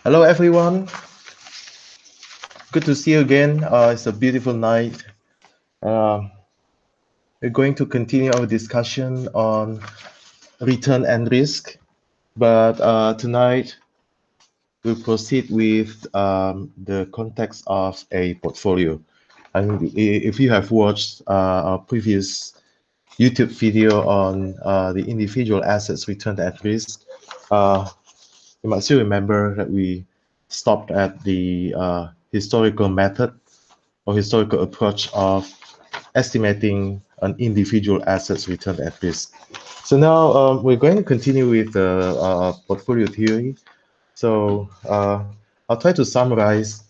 Hello, everyone. Good to see you again. It's a beautiful night. Uh, we're going to continue our discussion on return and risk, but tonight we'll proceed with the context of a portfolio. And if you have watched our previous YouTube video on the individual assets return and risk, uh, you might still remember that we stopped at the historical method or historical approach of estimating an individual asset's return at risk. So now we're going to continue with the portfolio theory. So I'll try to summarize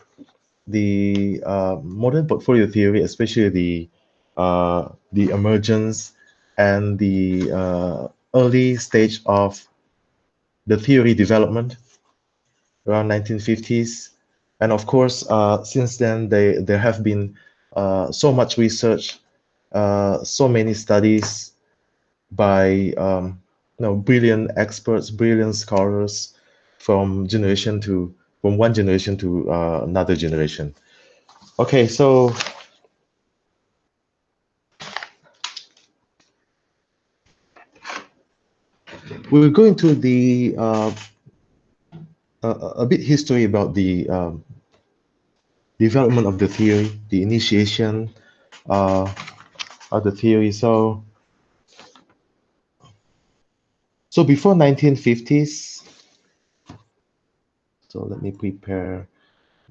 the modern portfolio theory, especially the emergence and the early stage of the theory development around 1950s. And of course, since then, there have been so much research, so many studies by brilliant experts, brilliant scholars from one generation to another generation. Okay, so we'll go into the a bit history about the development of the theory, the initiation uh, of the theory. So before 1950s, so let me prepare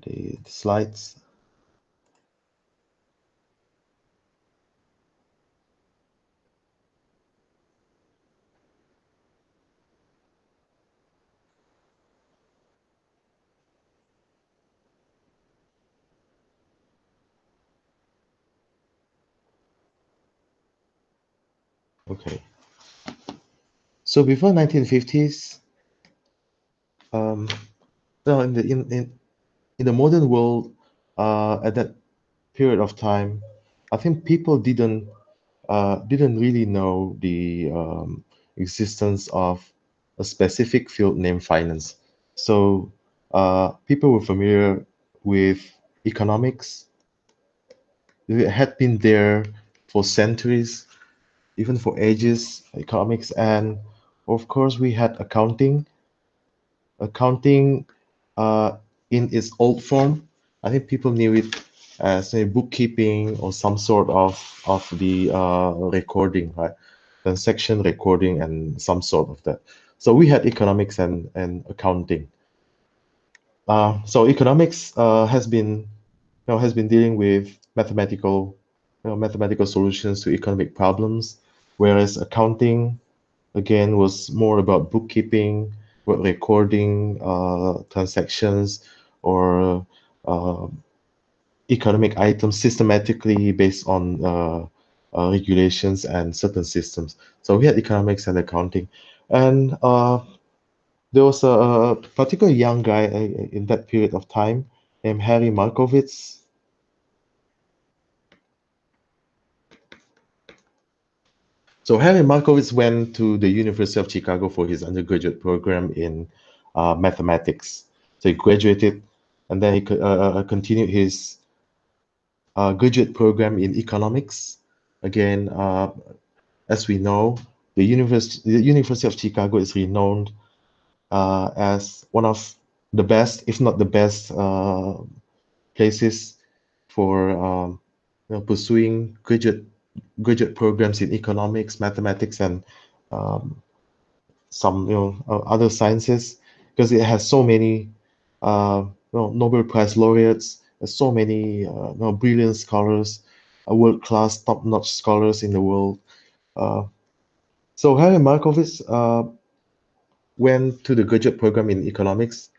the slides. Okay. So before 1950s, um, well, in the modern world, at that period of time, I think people didn't really know the existence of a specific field named finance. So people were familiar with economics. It had been there for centuries, even for ages, economics, and of course we had accounting. Accounting in its old form, I think people knew it as a bookkeeping or some sort of the recording, right? Transaction recording and some sort of that. So we had economics and accounting. So economics has been dealing with mathematical solutions to economic problems, whereas accounting again was more about bookkeeping, about recording transactions or uh, economic items systematically based on regulations and certain systems. So we had economics and accounting, and there was a particular young guy in that period of time named Harry Markowitz. So Harry Markowitz went to the University of Chicago for his undergraduate program in mathematics. So he graduated, and then he continued his graduate program in economics. Again, as we know, the University of Chicago is renowned as one of the best, if not the best, places for pursuing graduate programs in economics, mathematics, and um, some other sciences, because it has so many Nobel Prize laureates, so many brilliant scholars, world-class, top-notch scholars in the world. Uh, so Harry Markowitz went to the graduate program in economics,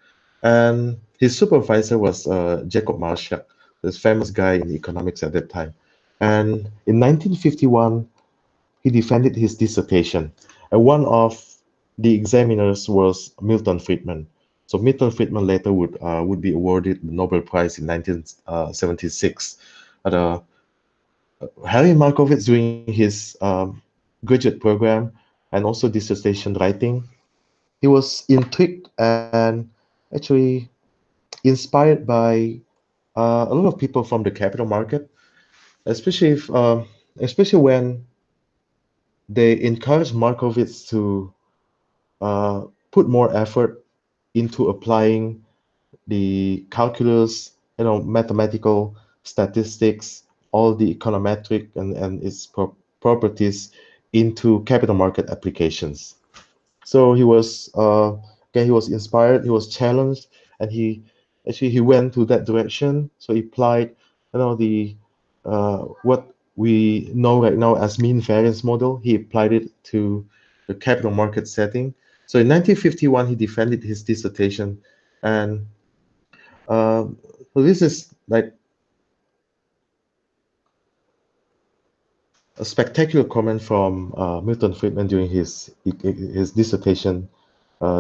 and his supervisor was Jacob Marshak, this famous guy in economics at that time. And in 1951, he defended his dissertation, and one of the examiners was Milton Friedman. So Milton Friedman later would be awarded the Nobel Prize in 1976. But Harry Markowitz, during his graduate program and also dissertation writing, he was intrigued and actually inspired by a lot of people from the capital market, especially especially when they encouraged Markowitz to put more effort into applying the calculus, mathematical statistics, all the econometric and its properties into capital market applications. So he was inspired, he was challenged, and he went to that direction. So he applied, the what we know right now as mean variance model. He applied it to the capital market setting. So in 1951, he defended his dissertation, and so this is like a spectacular comment from Milton Friedman during his dissertation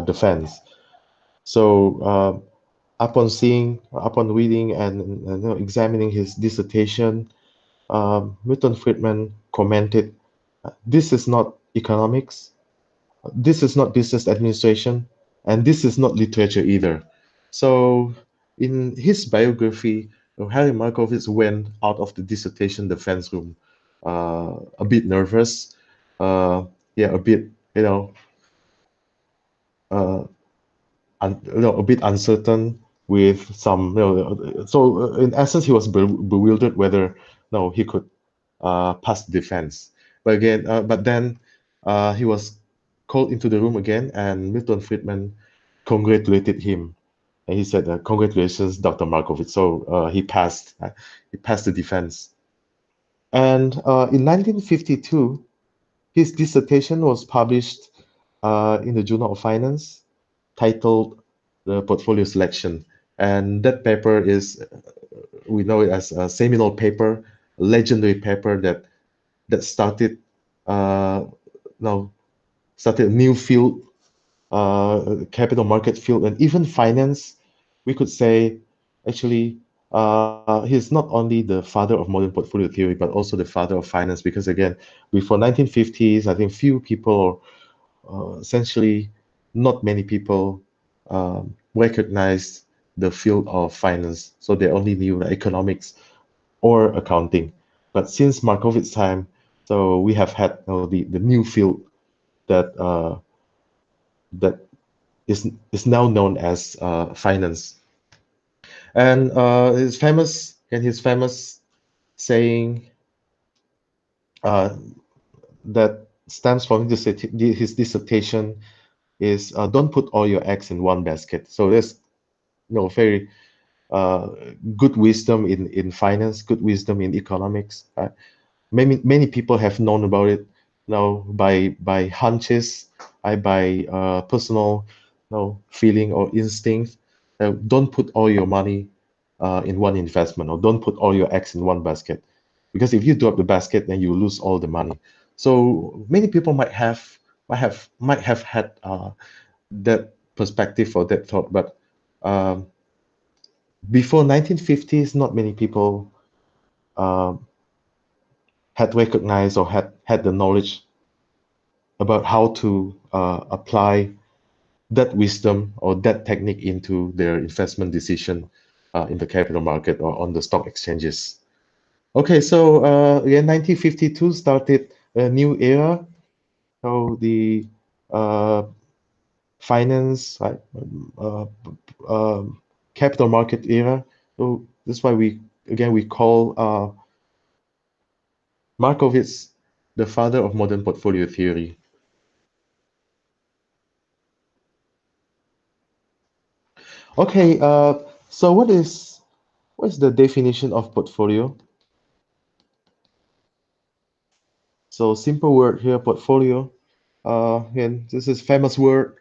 defense. So upon reading and examining his dissertation, Milton Friedman commented, "This is not economics, this is not business administration, and this is not literature either." So in his biography, Harry Markowitz went out of the dissertation defense room a bit nervous, yeah, a bit, uh, a bit uncertain with some, so in essence, he was bewildered whether no he could pass the defense. But again, but then he was called into the room again, and Milton Friedman congratulated him, and he said, "Congratulations, Dr. Markowitz." So he passed the defense. And in 1952, his dissertation was published in the Journal of Finance, titled "The Portfolio Selection," and that paper is, we know it as a seminal paper, a legendary paper that started now started a new field, capital market field, and even finance. We could say, actually, he's not only the father of modern portfolio theory, but also the father of finance. Because again, before 1950s, I think few people, essentially, not many people recognized the field of finance. So they only knew economics or accounting. But since Markowitz's time, so we have had the new field that that is now known as finance. And his famous saying that stems from his dissertation is, "Don't put all your eggs in one basket." So there's very uh, good wisdom in finance, good wisdom in economics. Many people have known about it by hunches, by personal feeling or instinct. Don't put all your money in one investment, or don't put all your eggs in one basket, because if you drop the basket, then you lose all the money. So many people might have had that perspective or that thought, but um, before 1950s, not many people um, had recognized or had the knowledge about how to apply that wisdom or that technique into their investment decision in the capital market or on the stock exchanges. Okay, so again, 1952 started a new era. So the uh, finance, uh, capital market era. So that's why we call Markowitz the father of modern portfolio theory. Okay, so what is the definition of portfolio? So simple word here, portfolio. And this is famous word.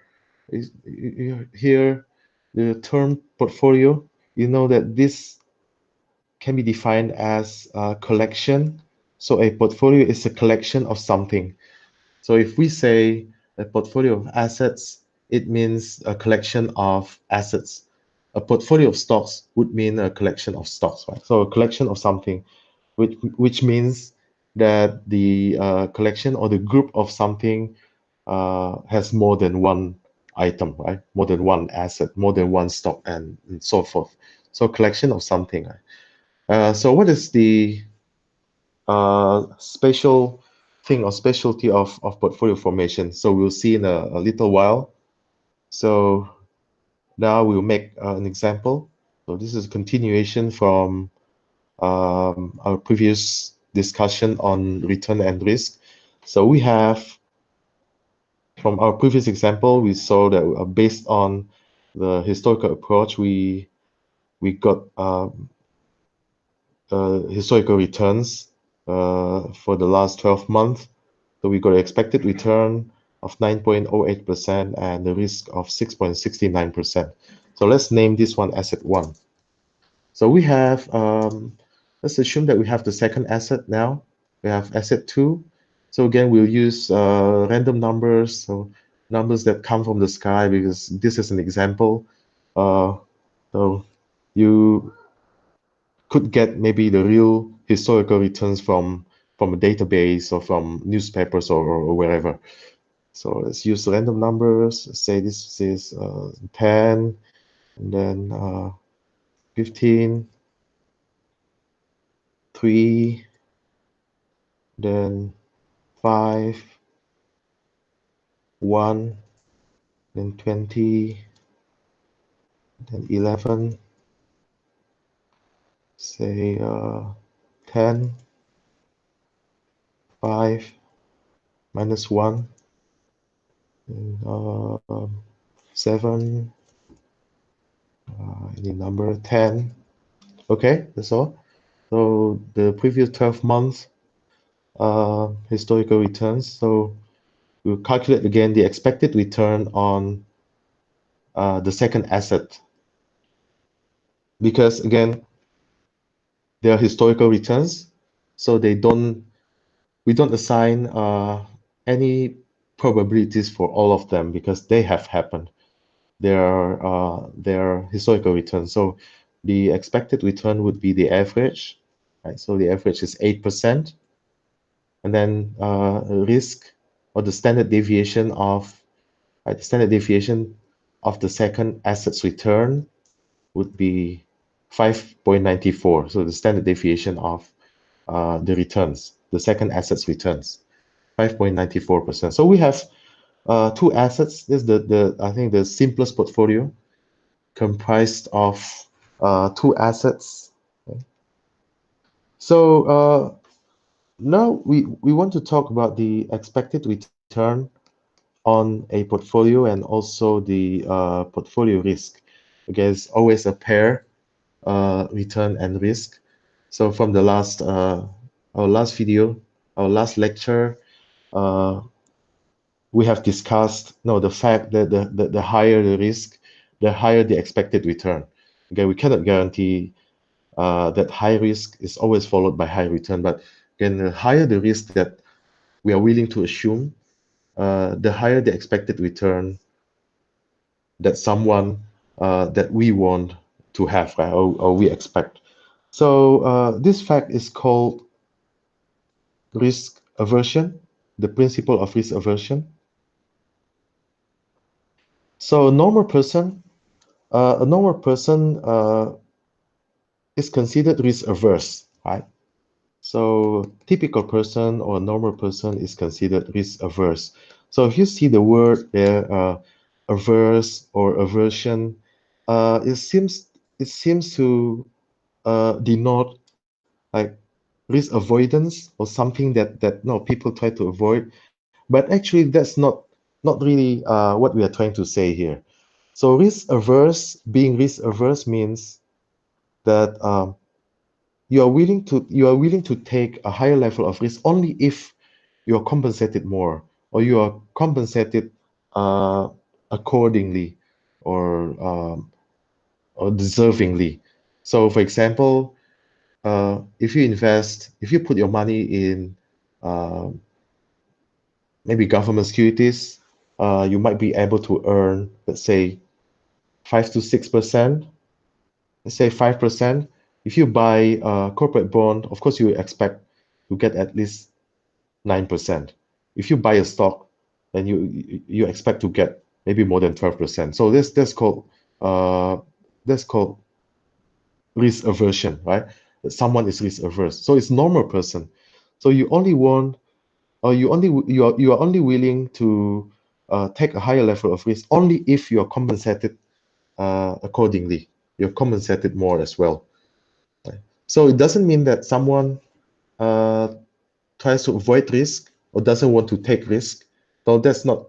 Here, the term portfolio. You know that this can be defined as a collection. So a portfolio is a collection of something. So if we say a portfolio of assets, it means a collection of assets. A portfolio of stocks would mean a collection of stocks, right? So a collection of something, which means that the collection or the group of something has more than one item, right? More than one asset, more than one stock, and so forth. So collection of something. So what is the special thing or specialty of portfolio formation? So we'll see in a little while. So now we'll make an example. So this is a continuation from our previous discussion on return and risk. So we have, from our previous example, we saw that based on the historical approach, we got historical returns for the last 12 months. So we got an expected return of 9.08% and the risk of 6.69%. So let's name this one asset 1. So we have, let's assume that we have the second asset now. We have asset 2. So again, we'll use random numbers, so numbers that come from the sky, because this is an example. So you could get maybe the real historical returns from a database or from newspapers or wherever. So let's use random numbers. Let's say this is 10, and then 15, 3, then 5, 1, then 20, then 11, say 10, 5, minus 1, and 7, any number, 10. Okay, that's all. So the previous 12 months historical returns. So we'll calculate again the expected return on the second asset, because again, they are historical returns, so we don't assign any probabilities for all of them because they have happened. They are historical returns. So the expected return would be the average, right? So the average is 8%, and then risk, or the standard deviation of the second asset's return would be 5.94. So the standard deviation of the returns, the second asset's returns, 5.94%. So we have two assets. This is I think the simplest portfolio, comprised of two assets. Okay. So now we want to talk about the expected return on a portfolio and also the portfolio risk. Okay, it's always a pair, return and risk. So from the last our last video, our last lecture, we have discussed the fact that the higher the risk, the higher the expected return. Okay, we cannot guarantee that high risk is always followed by high return, but again, the higher the risk that we are willing to assume, the higher the expected return that that we want to have, right? Or we expect. So this fact is called risk aversion, the principle of risk aversion. So a normal person is considered risk averse, right? So typical person or normal person is considered risk averse. So if you see the word there, averse or aversion, it seems to denote like risk avoidance or something that no people try to avoid, but actually that's not really what we are trying to say here. So being risk averse means that you are willing to take a higher level of risk only if you are compensated more, or you are compensated accordingly, or deservingly. So for example, if you put your money in maybe government securities, you might be able to earn, let's say, 5 to 6%. Let's say 5%. If you buy a corporate bond, of course you expect to get at least 9%. If you buy a stock, then you expect to get maybe more than 12%. So that's called risk aversion, right? Someone is risk averse. So it's normal person. So you only want, or you are only willing to take a higher level of risk only if you are compensated accordingly. You're compensated more as well. Right? So it doesn't mean that someone tries to avoid risk or doesn't want to take risk. So that's not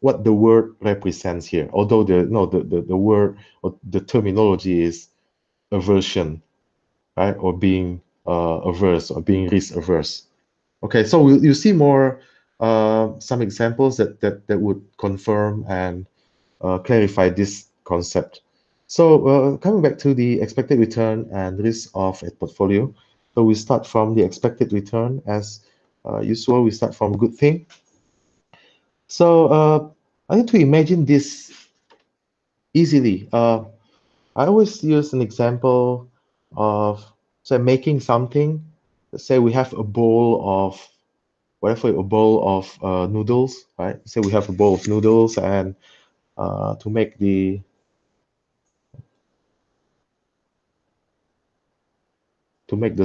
what the word represents here. Although the word or the terminology is aversion, right? Or being averse or being risk averse. Okay, so you see more some examples that would confirm and clarify this concept. So coming back to the expected return and risk of a portfolio. So we start from the expected return as usual. We start from good thing. So I need to imagine this easily. I always use an example of, say, making something. Let's say we have a bowl of noodles, right? Say we have a bowl of noodles, and to make the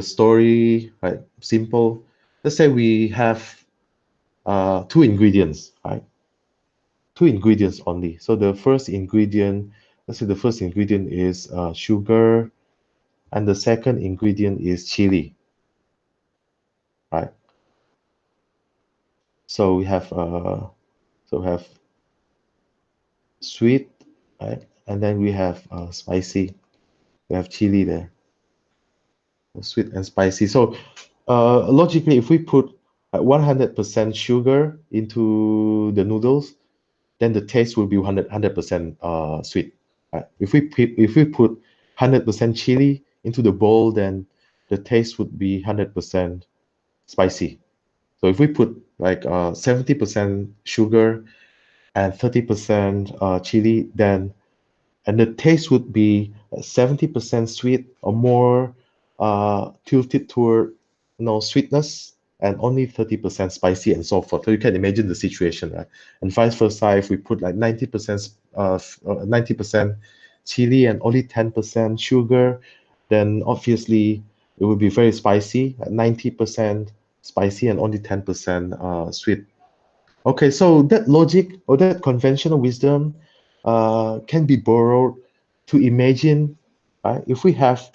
story right simple, let's say we have two ingredients, right? Two ingredients only. So the first ingredient, let's say the first ingredient is sugar, and the second ingredient is chili, right? So we have sweet, right? And then we have spicy. We have chili there, sweet and spicy. So logically, if we put 100% sugar into the noodles, then the taste will be 100% sweet. Right? If we put 100% chili into the bowl, then the taste would be 100% spicy. So if we put like 70% sugar and 30% chili, then the taste would be 70% sweet or more tilted toward sweetness, and only 30% spicy and so forth. So you can imagine the situation, right? And vice versa, if we put like 90% chili and only 10% sugar, then obviously it would be very spicy, 90% spicy and only 10% sweet. Okay, so that logic or that conventional wisdom can be borrowed to imagine, right? If we have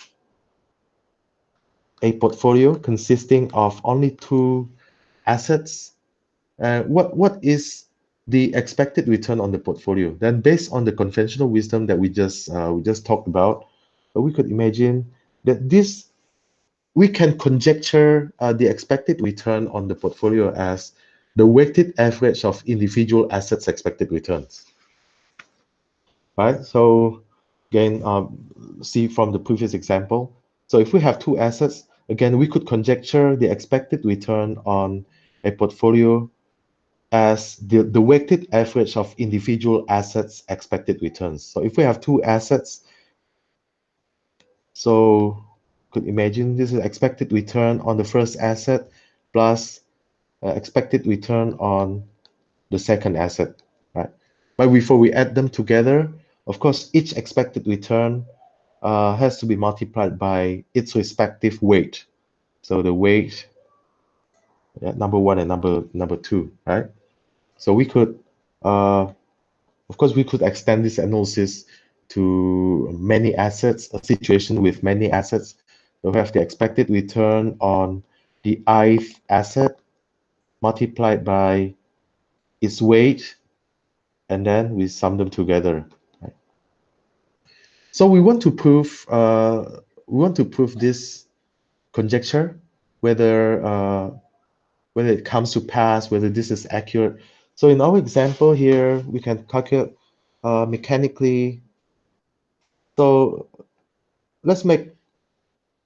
a portfolio consisting of only two assets, what is the expected return on the portfolio? Then, based on the conventional wisdom that we just talked about, we could imagine that we can conjecture the expected return on the portfolio as the weighted average of individual assets' expected returns. Right? So again, see from the previous example. So if we have two assets, again, we could conjecture the expected return on a portfolio as the weighted average of individual assets' expected returns. So if we have two assets, so could imagine this is expected return on the first asset plus expected return on the second asset, right? But before we add them together, of course, each expected return has to be multiplied by its respective weight. So the weight, number one and number two, right? So we could, of course, we could extend this analysis to many assets, a situation with many assets. So we have the expected return on the ith asset multiplied by its weight, and then we sum them together. Right? So we want to prove this conjecture, whether it comes to pass, whether this is accurate. So in our example here, we can calculate mechanically. So let's make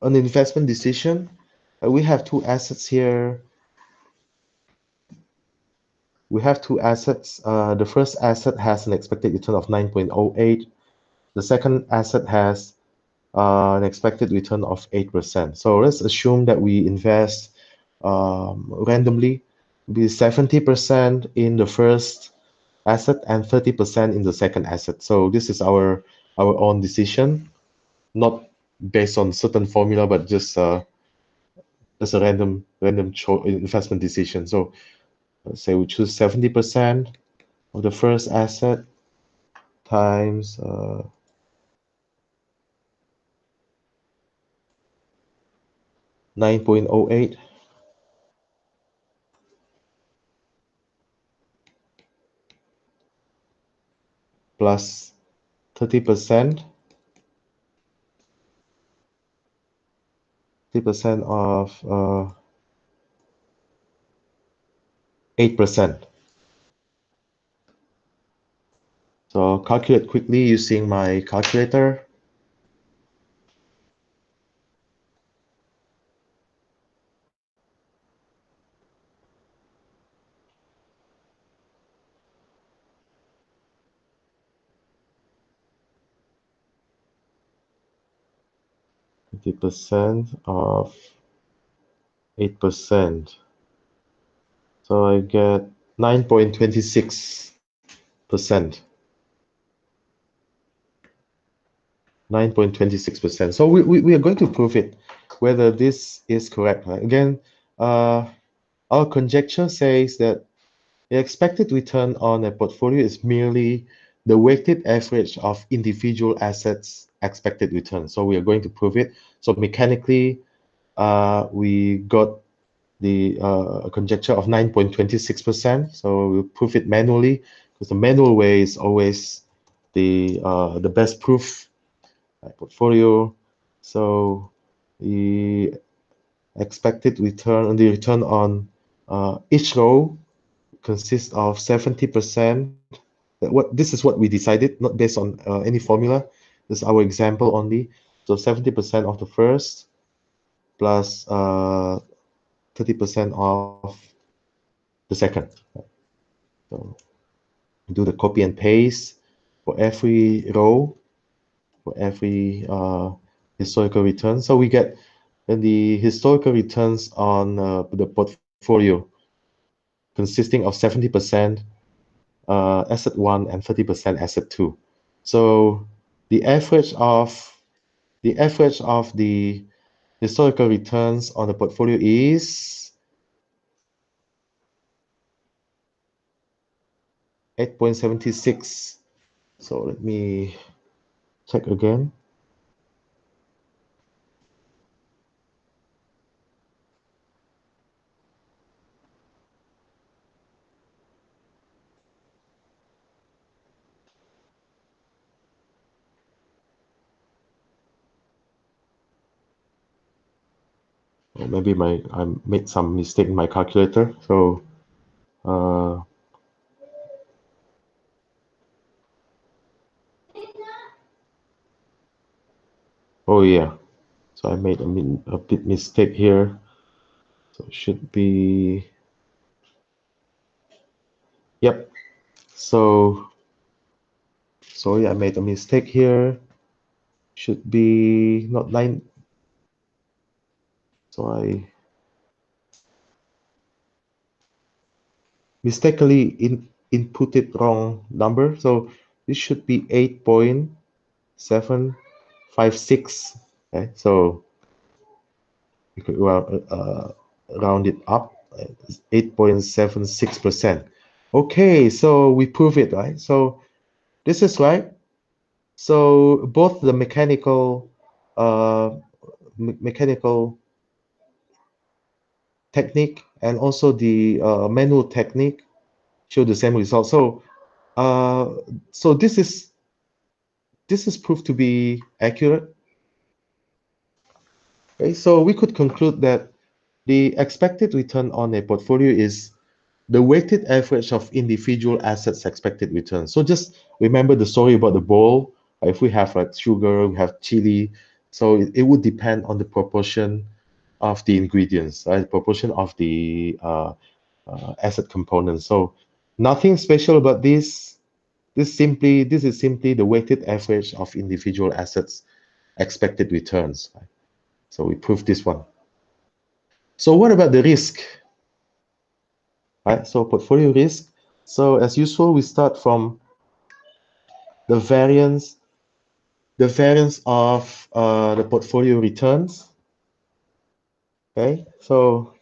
an investment decision. We have two assets here. We have two assets. The first asset has an expected return of 9.08. The second asset has an expected return of 8%. So let's assume that we invest randomly, be 70% in the first asset and 30% in the second asset. So this is our own decision, not based on certain formula, but just a random investment decision. So let's say we choose 70% of the first asset times 9.08 plus 30% of 8%. So I'll calculate quickly using my calculator. %% of 8%. So I get 9.26%. 9.26%. So we are going to prove it, whether this is correct. Right? Again, our conjecture says that the expected return on a portfolio is merely the weighted average of individual assets' expected return. So we are going to prove it. So mechanically, we got the conjecture of 9.26%. So we'll prove it manually, because the manual way is always the best proof. Portfolio. So the expected return, the return on each row consists of 70%. This is what we decided, not based on any formula. This is our example only. So 70% of the first plus 30% of the second. So do the copy and paste for every row, for every historical return. So we get the historical returns on the portfolio consisting of 70% asset 1 and 30% asset 2. So the average of the historical returns on the portfolio is 8.76. So let me check again. Or maybe I made some mistake in my calculator. So oh yeah, so I made a bit mistake here. So it should be, yep. So sorry, I made a mistake here. Should be not 9. So I mistakenly inputted wrong number. So this should be 8.756. Okay, so we could round it up, 8.76%. Okay, so we prove it, right? So this is right. So both the mechanical technique and also the manual technique show the same result. So so this is proved to be accurate. Okay, so we could conclude that the expected return on a portfolio is the weighted average of individual assets' expected return. So just remember the story about the bowl. If we have like sugar, we have chili, so it would depend on the proportion of the ingredients, right? Proportion of the asset components. So nothing special about this. This is simply the weighted average of individual assets' expected returns. Right? So we proved this one. So what about the risk? Right? So portfolio risk. So as usual, we start from the variance of the portfolio returns. Okay, so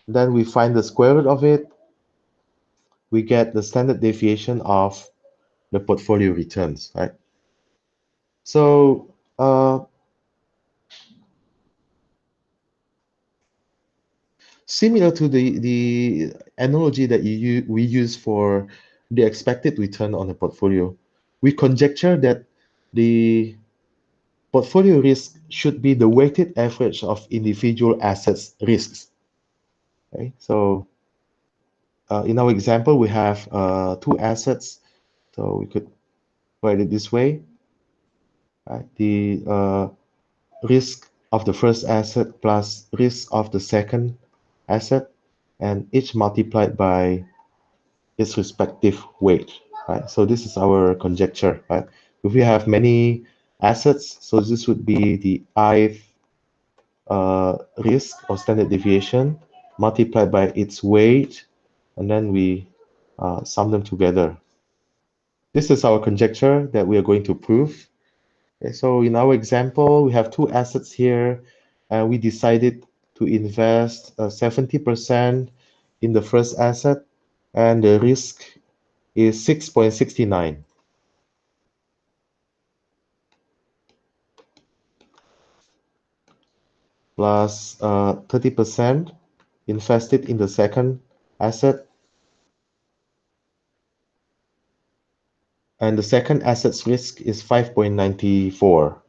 then we find the square root of it. We get the standard deviation of the portfolio returns, right? So similar to the analogy that we use for the expected return on a portfolio, we conjecture that the portfolio risk should be the weighted average of individual assets risks. Okay, so in our example, we have two assets, so we could write it this way. Right? The risk of the first asset plus risk of the second asset, and each multiplied by its respective weight. Right? So this is our conjecture. Right? If we have many assets, so this would be the ith risk or standard deviation multiplied by its weight, and then we sum them together. This is our conjecture that we are going to prove. Okay, so in our example, we have two assets here, and we decided to invest 70% in the first asset, and the risk is 6.69. Plus 30% invested in the second asset, and the second asset's risk is 5.94.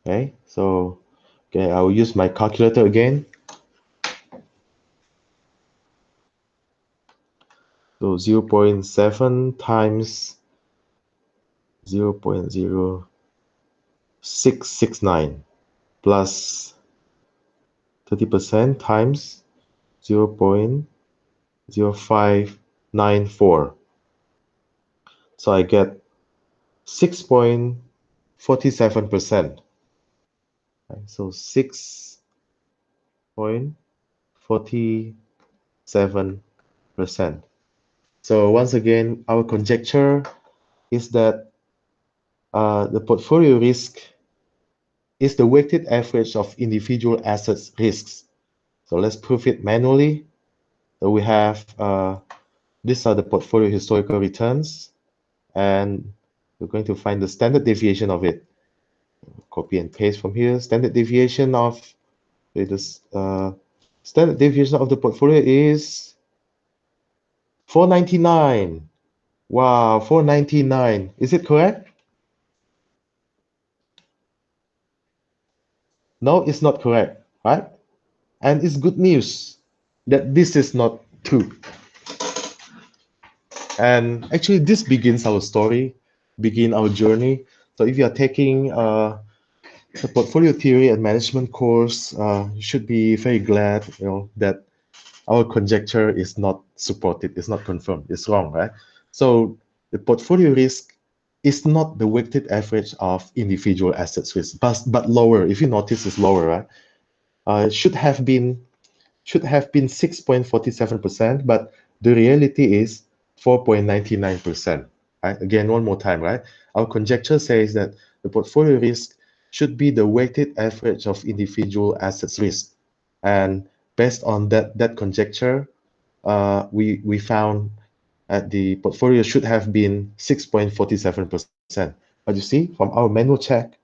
Okay, so I will use my calculator again. So 0.7 times 0.0669 plus 30% times 0.0594. So I get 6.47%. So 6.47%. So once again, our conjecture is that the portfolio risk is the weighted average of individual assets risks. So let's prove it manually. So we have these are the portfolio historical returns, and we're going to find the standard deviation of it. Copy and paste from here. Standard deviation of this standard deviation of the portfolio is 499. Wow, 499. Is it correct? No, it's not correct, right? And it's good news that this is not true. And actually, this begins our story, begin our journey. So if you are taking the portfolio theory and management course, you should be very glad, that our conjecture is not supported, it's not confirmed, it's wrong, right? So the portfolio risk is not the weighted average of individual assets risk, but lower. If you notice, it's lower, right? It should have been 6.47%, but the reality is 4.99%. Right? Again, one more time, right? Our conjecture says that the portfolio risk should be the weighted average of individual assets risk. And based on that conjecture, we found that the portfolio should have been 6.47%. But you see, from our manual check,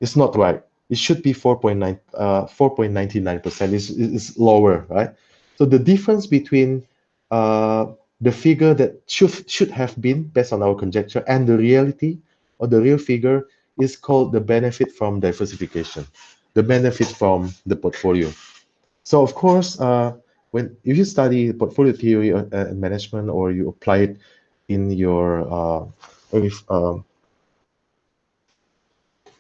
it's not right. It should be 4.99%. Is lower, right? So the difference between the figure that should have been based on our conjecture and the reality or the real figure is called the benefit from diversification, the benefit from the portfolio. So of course, if you study portfolio theory and management, or you apply it in your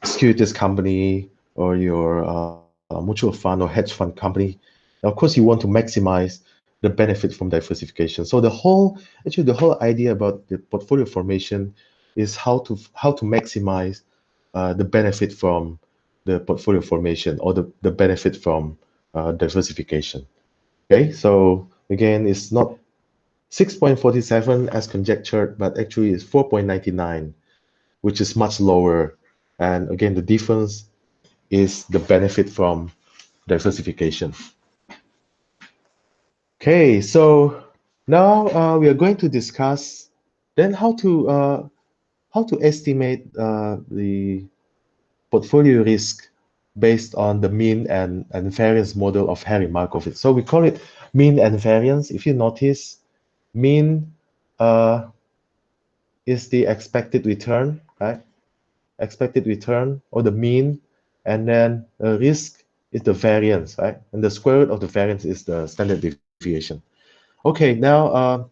securities company or your mutual fund or hedge fund company, of course you want to maximize the benefit from diversification. So the whole idea about the portfolio formation is how to maximize the benefit from the portfolio formation or the benefit from diversification. Okay, so again, it's not 6.47 as conjectured, but actually it's 4.99, which is much lower. And again, the difference is the benefit from diversification. Okay, so now we are going to discuss then how to estimate the portfolio risk based on the mean and variance model of Harry Markowitz. So we call it mean and variance. If you notice, mean is the expected return, right? Expected return or the mean, and then risk is the variance, right? And the square root of the variance is the standard deviation. Okay, now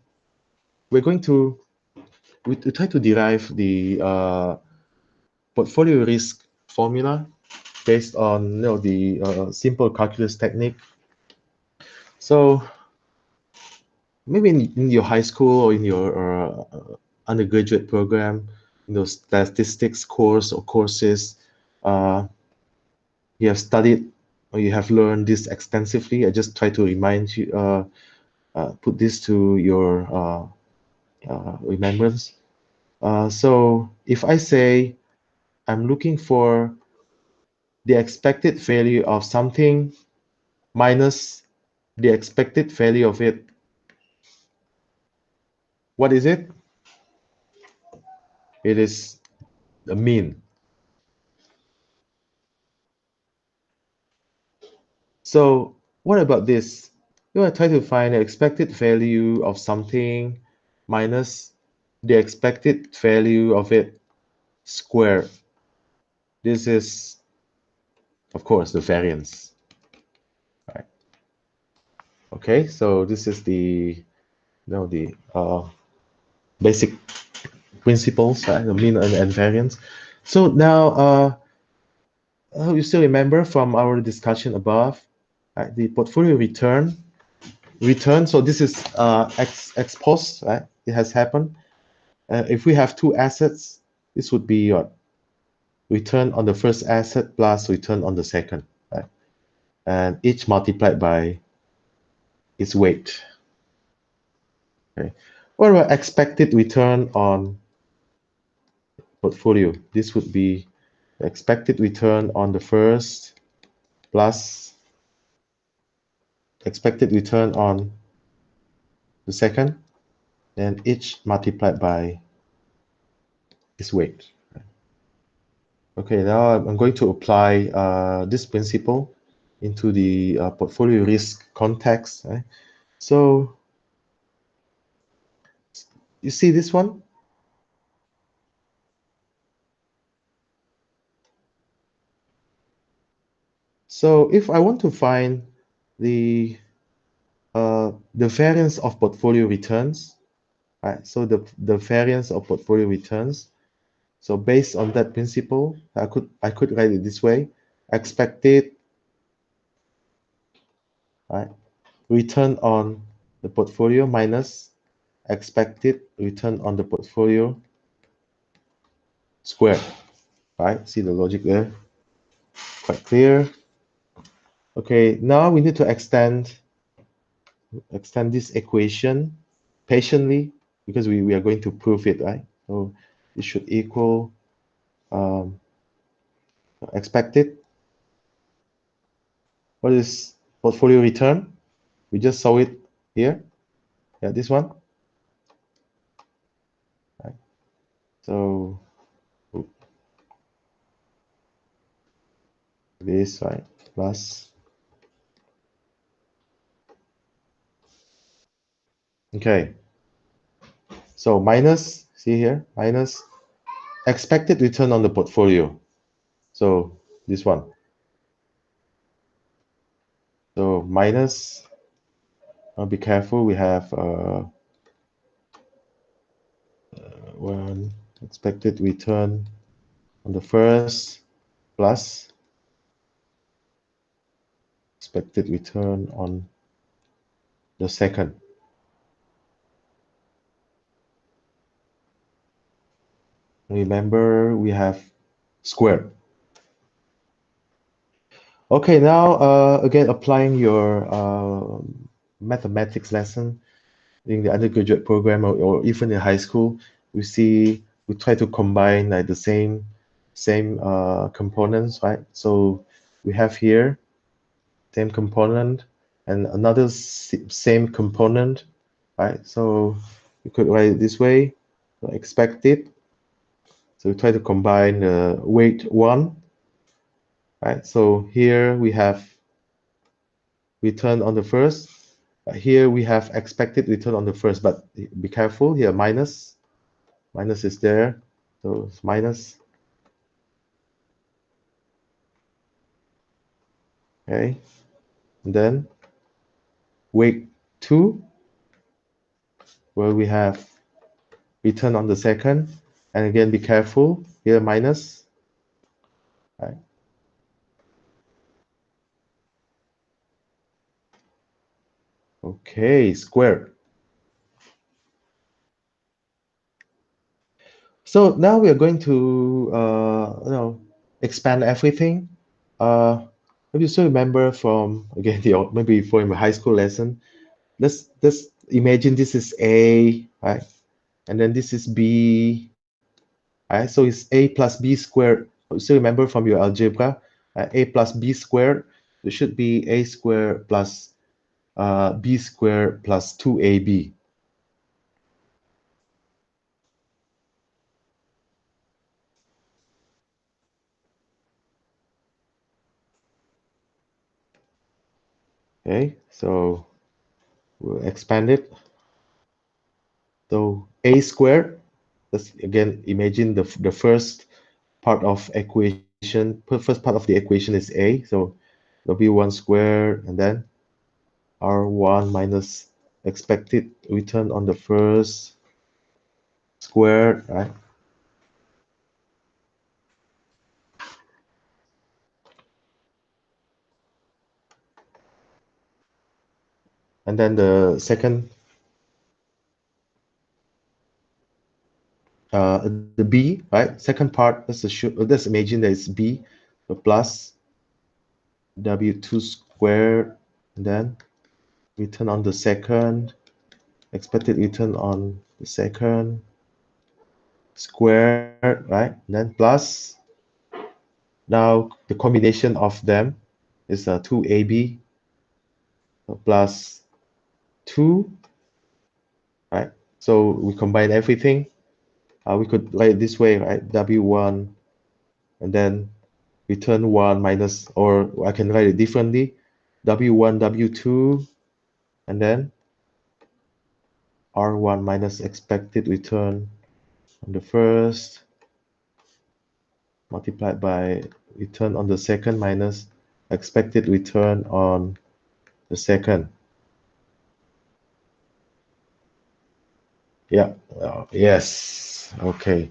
we're going to try to derive the portfolio risk formula based on the simple calculus technique. So maybe in your high school or in your undergraduate program, statistics course or courses, you have studied or you have learned this extensively. I just try to remind you, put this to your remembrance. So if I say I'm looking for the expected value of something minus the expected value of it, what is it? It is the mean. So what about this? You want to try to find the expected value of something minus the expected value of it squared. This is, of course, the variance. Right. Okay, so this is the basic principles, right? The mean and variance. So now you still remember from our discussion above, right? The portfolio return. So this is ex post, right? It has happened. If we have two assets, this would be your return on the first asset plus return on the second, right? And each multiplied by its weight. Okay. What about expected return on portfolio? This would be the expected return on the first plus expected return on the second, and each multiplied by its weight. Okay, now I'm going to apply this principle into the portfolio risk context. Right? So you see this one? So if I want to find the variance of portfolio returns, right? So the variance of portfolio returns. So based on that principle, I could write it this way: expected, right, return on the portfolio minus expected return on the portfolio squared. Right? See the logic there? Quite clear. Okay, now we need to extend this equation patiently because we are going to prove it, right? So it should equal expected. What is portfolio return? We just saw it here. Yeah, this one. Right. So this, right, plus. Okay. So minus, see here, minus expected return on the portfolio. So this one. So minus, be careful, we have one expected return on the first plus expected return on the second. Remember, we have squared. Okay, now again applying your mathematics lesson in the undergraduate program or even in high school, we try to combine like the same components, right? So we have here same component and another same component, right? So you could write it this way, so expected. So we try to combine the weight one, right? So here we have return on the first. Here we have expected return on the first, but be careful here, minus is there, so it's minus. Okay, and then weight 2, where we have return on the second, and again be careful here, minus, right? Okay, squared. So now we are going to expand everything. Maybe you still remember from again maybe from a high school lesson. Let's imagine this is A, right? And then this is B, right? So it's A plus B squared. You still remember from your algebra, A plus B squared. It should be A squared plus B squared plus 2AB. Okay, so we'll expand it. So A squared, let's again imagine the first part of equation, first part of the equation is A. So W1 squared and then R1 minus expected return on the first squared, right? And then the second, the B, right? Second part, let's imagine that it's B, so plus W2 squared, and then return on the second, expected return on the second squared, right? Then plus, now the combination of them is 2AB plus 2, right? So we combine everything. We could write it this way, right? W1 and then return 1 minus, or I can write it differently. W1, W2, and then R1 minus expected return on the first multiplied by return on the second minus expected return on the second. Yeah. Yes. Okay.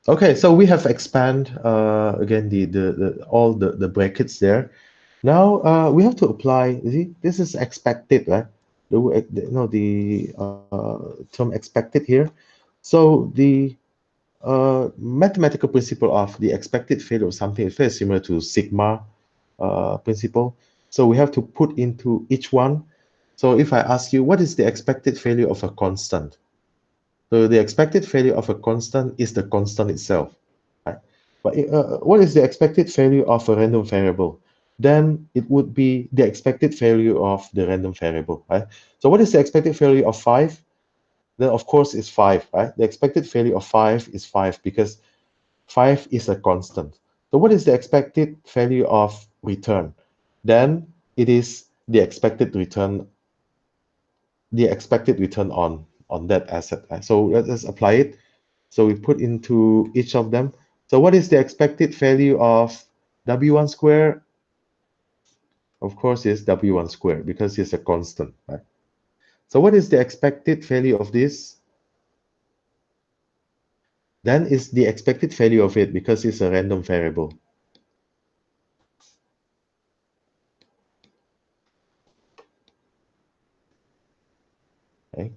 Okay. So we have expand again the all the brackets there. Now we have to apply. You see, this is expected, right? The term expected here. So the mathematical principle of the expected value of something is very similar to sigma principle. So we have to put into each one. So if I ask you, what is the expected value of a constant? So the expected value of a constant is the constant itself, right? But what is the expected value of a random variable? Then it would be the expected value of the random variable, right? So what is the expected value of 5? Then of course it's 5, right? The expected value of 5 is 5 because 5 is a constant. So what is the expected value of return? Then it is the expected return on that asset, right? So let's apply it. So we put into each of them. So what is the expected value of W1 squared? Of course, it's W1 squared because it's a constant, right? So what is the expected value of this? Then is the expected value of it because it's a random variable. Okay.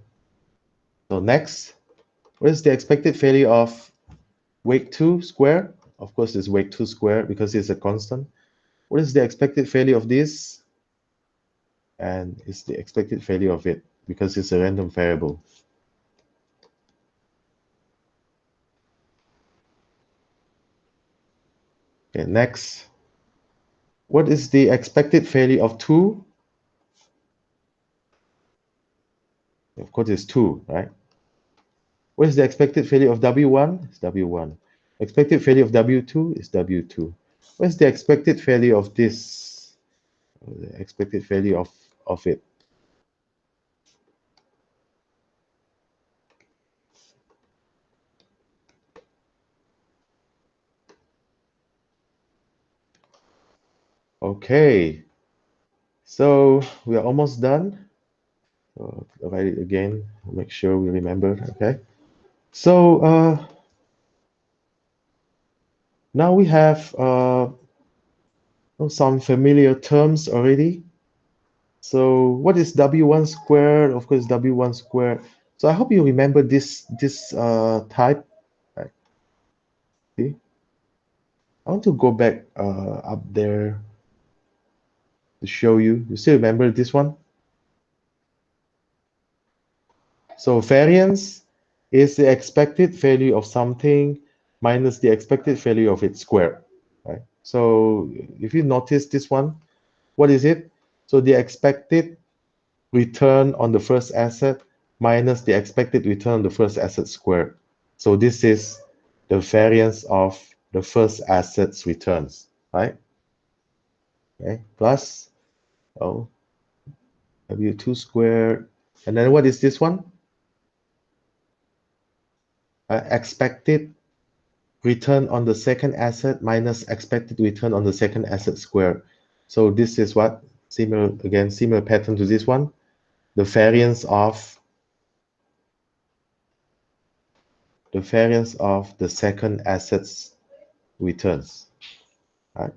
So next, what is the expected value of weight 2 squared? Of course, it's weight 2 squared because it's a constant. What is the expected value of this? And it's the expected value of it because it's a random variable. Okay, next. What is the expected value of 2? Of course, it's 2, right? What is the expected value of W1? It's W1. Expected value of W2 is W2. What is the expected value of this? The expected value of it. Okay, so we are almost done. So I'll write it again, make sure we remember, okay? So now we have some familiar terms already. So what is W1 squared? Of course, W1 squared. So I hope you remember this type. Right? See? I want to go back up there to show you. You still remember this one? So variance is the expected value of something minus the expected value of its square, right? So if you notice this one, what is it? So the expected return on the first asset minus the expected return on the first asset squared. So this is the variance of the first asset's returns, right? Okay, plus W2 squared. And then what is this one? Expected return on the second asset minus expected return on the second asset squared. So this is what? Similar pattern to this one. The variance of the second asset's returns, right?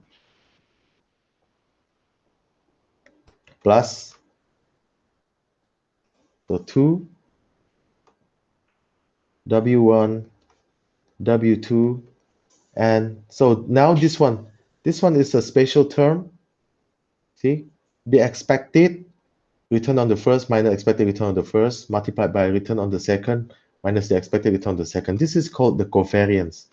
Plus the 2 W1 W2, and so now this one is a special term. See, the expected return on the first minus expected return on the first multiplied by return on the second minus the expected return on the second. This is called the covariance.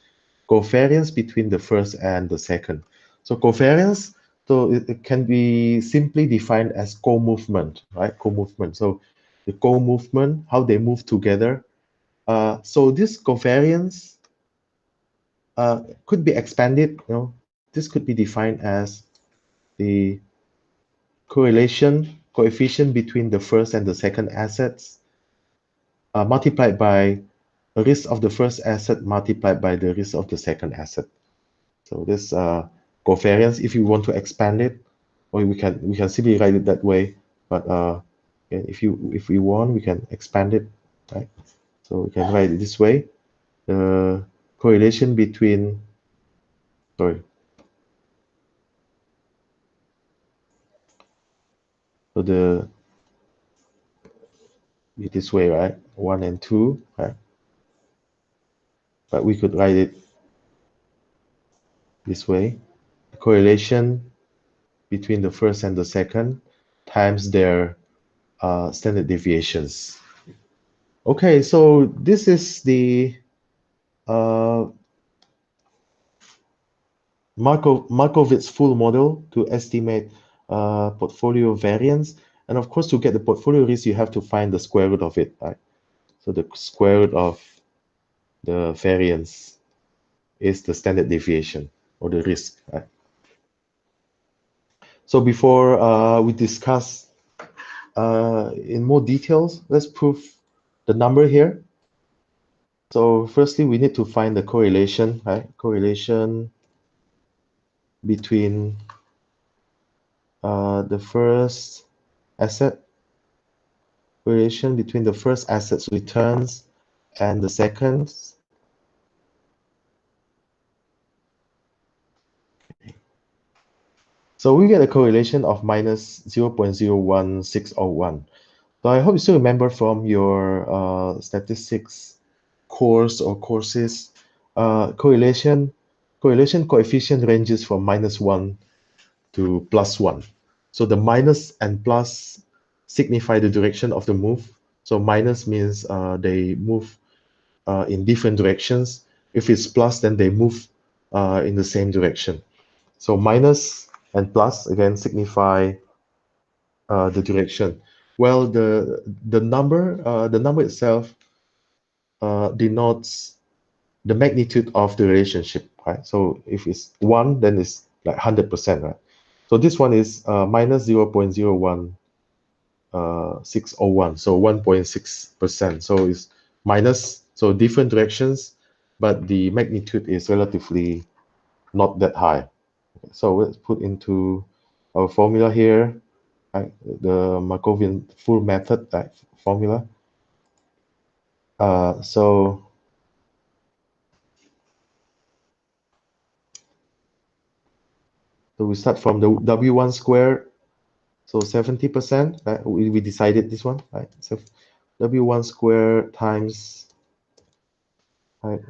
Covariance between the first and the second. So covariance, so it can be simply defined as co-movement, right? Co-movement. So the co-movement, how they move together. So this covariance could be expanded. This could be defined as the correlation coefficient between the first and the second assets multiplied by the risk of the first asset multiplied by the risk of the second asset. So this covariance, if you want to expand it, or we can simply write it that way. But if we want, we can expand it, right? So we can write it this way: the correlation between, sorry. So this way, right? 1 and 2, right? But we could write it this way: correlation between the first and the second times their standard deviations. Okay, so this is the Markowitz full model to estimate portfolio variance. And of course, to get the portfolio risk, you have to find the square root of it, right? So the square root of the variance is the standard deviation or the risk, right? So before we discuss in more details, let's prove the number here. So firstly, we need to find the correlation, right? Correlation between the first asset, correlation between the first asset's returns and the second. So we get a correlation of minus 0.01601. So I hope you still remember from your statistics course or courses, correlation correlation coefficient ranges from -1 to +1. So the minus and plus signify the direction of the move. So minus means they move in different directions. If it's plus, then they move in the same direction. So minus and plus again signify the direction. Well, the number itself denotes the magnitude of the relationship, right? So if it's 1, then it's like 100%, right? So this one is minus 0.01 601, so 1.6%. So it's minus, so different directions, but the magnitude is relatively not that high. So let's put into our formula here, right? The Markovian full method formula. So we start from the W1 squared, so 70%, right? We decided this one, right? So W1 squared times, right,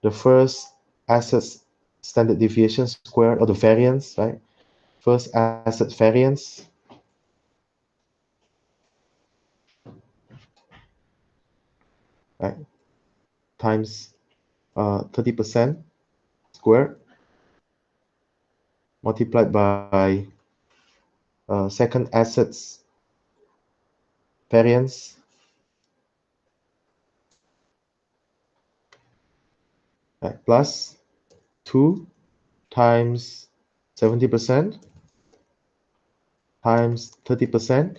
the first assets standard deviation squared, or the variance, right? First asset variance, right, times 30% squared multiplied by second assets variance, right, plus 2 times 70% times 30%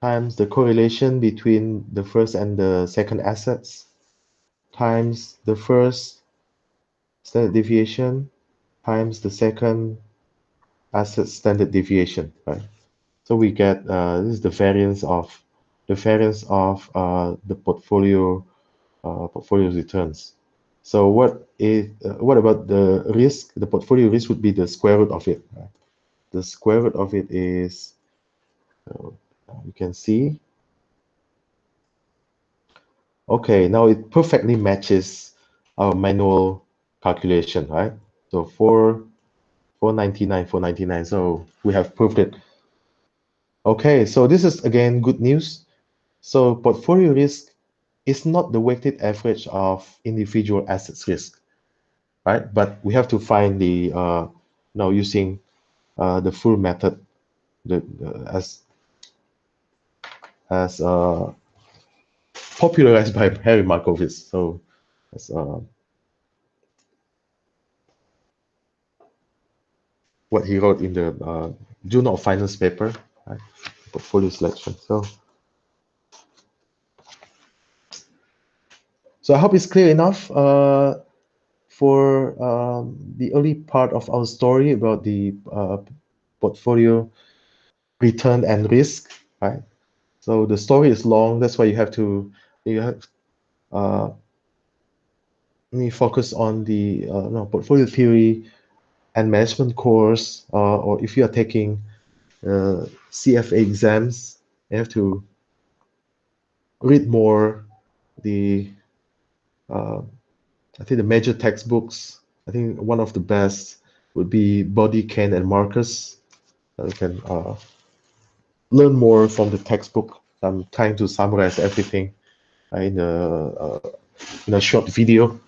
times the correlation between the first and the second assets times the first standard deviation times the second asset standard deviation, right? So we get this is the variance of the portfolio returns. So what about the risk? The portfolio risk would be the square root of it, right? The square root of it is you can see. Okay, now it perfectly matches our manual calculation, right? So 499. So we have proved it. Okay, so this is again good news. So portfolio risk is not the weighted average of individual assets risk, right? But we have to find the now using the full method as popularized by Harry Markowitz. So that's what he wrote in the Journal of Finance paper, right? Portfolio selection. So I hope it's clear enough for the early part of our story about the portfolio return and risk, right? So the story is long. That's why you have focus on the portfolio theory and management course, or if you are taking CFA exams, you have to read more the I think the major textbooks. I think one of the best would be Body, Kane, and Marcus. You can learn more from the textbook. I'm trying to summarize everything in a short video.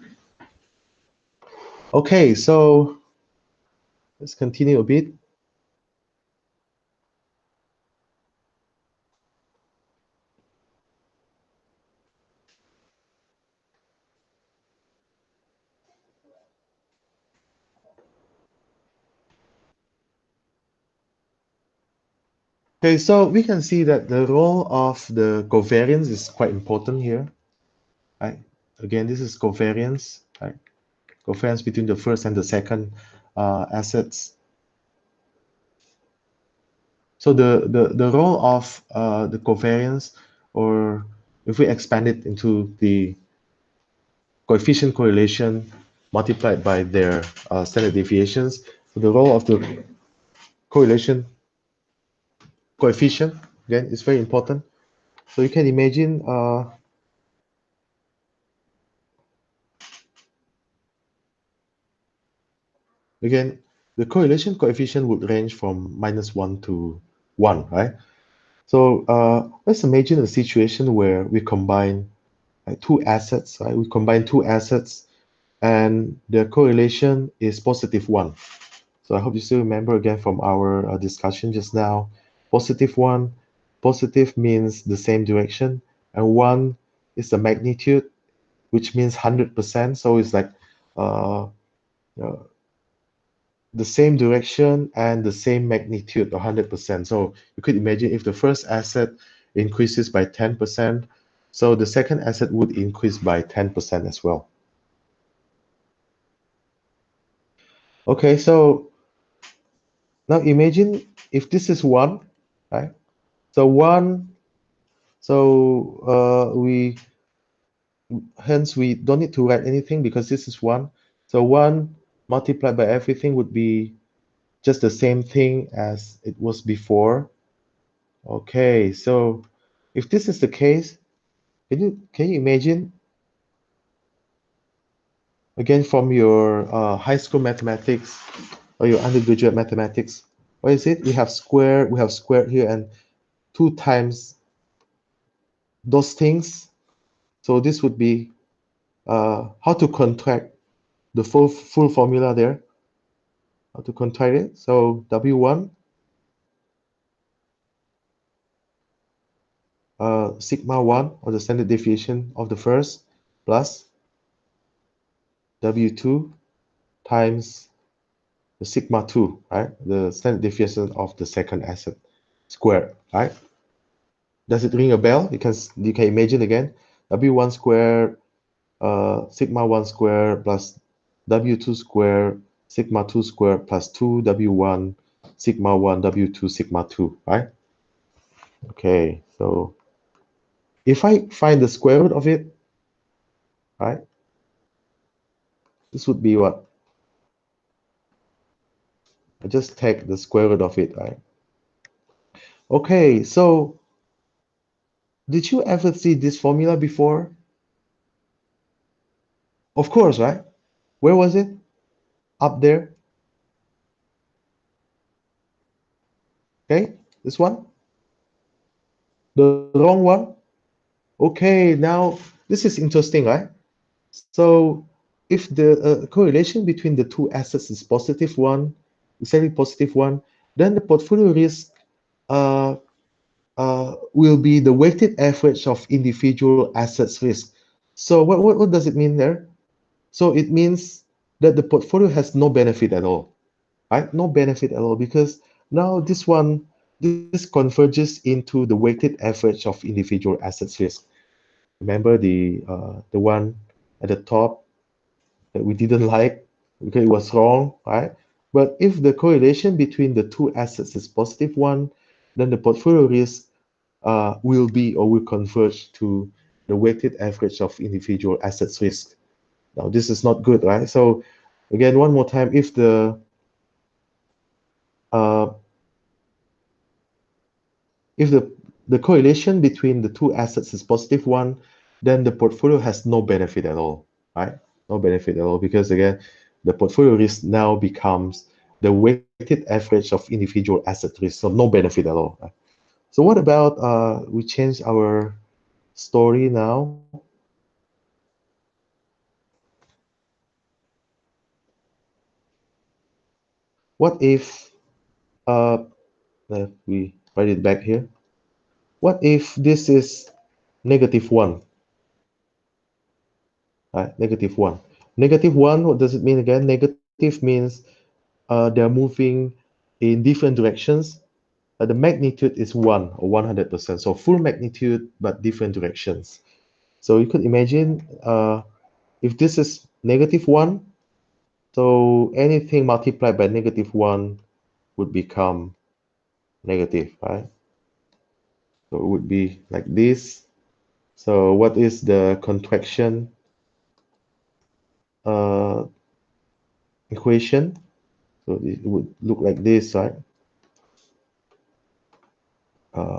Okay, so let's continue a bit. Okay, so we can see that the role of the covariance is quite important here. Right? Again, this is covariance, right? Covariance between the first and the second assets. So the role of the covariance, or if we expand it into the coefficient correlation multiplied by their standard deviations, so the role of the correlation coefficient, again, is very important. So you can imagine again, the correlation coefficient would range from -1 to 1, right? So let's imagine a situation where we combine two assets, right? We combine two assets and the correlation is +1. So I hope you still remember again from our discussion just now. +1, positive means the same direction, and 1 is the magnitude, which means 100%. So it's like uh, uh, the same direction and the same magnitude, 100%. So you could imagine if the first asset increases by 10%, so the second asset would increase by 10% as well. Okay, so now imagine if this is 1, right? So 1, so hence we don't need to write anything because this is 1. So 1 multiplied by everything would be just the same thing as it was before. Okay, so if this is the case, can you imagine again from your high school mathematics or your undergraduate mathematics? What is it? We have squared here, and 2 times those things. So this would be how to contract the full formula there. How to contract it? So W1 sigma 1, or the standard deviation of the first, plus W2 times the sigma 2, right? The standard deviation of the second asset squared, right? Does it ring a bell? You can imagine again. W1 squared sigma 1 squared plus W2 squared sigma 2 squared plus 2 W1 sigma 1 W2 sigma 2, right? Okay, so if I find the square root of it, right, this would be what? I just take the square root of it, right? Okay, so did you ever see this formula before? Of course, right? Where was it? Up there. Okay, this one? The wrong one? Okay, now this is interesting, right? So if the correlation between the two assets is +1, exactly +1, then the portfolio risk uh, will be the weighted average of individual assets risk. So what does it mean there? So it means that the portfolio has no benefit at all, right? No benefit at all, because now this converges into the weighted average of individual assets risk. Remember the one at the top that we didn't like because it was wrong, right? But if the correlation between the two assets is +1, then the portfolio risk will be or will converge to the weighted average of individual assets risk. Now, this is not good, right? So again, one more time, uh, if the correlation between the two assets is +1, then the portfolio has no benefit at all, right? No benefit at all, because again, the portfolio risk now becomes the weighted average of individual asset risk, so no benefit at all. Right? So what about we change our story now? What if we write it back here? What if this is -1? Right, -1. -1, what does it mean again? Negative means they're moving in different directions. The magnitude is 1 or 100%. So full magnitude, but different directions. So you could imagine if this is -1, so anything multiplied by -1 would become negative, right? So it would be like this. So what is the contraction uh, equation? So it would look like this, right?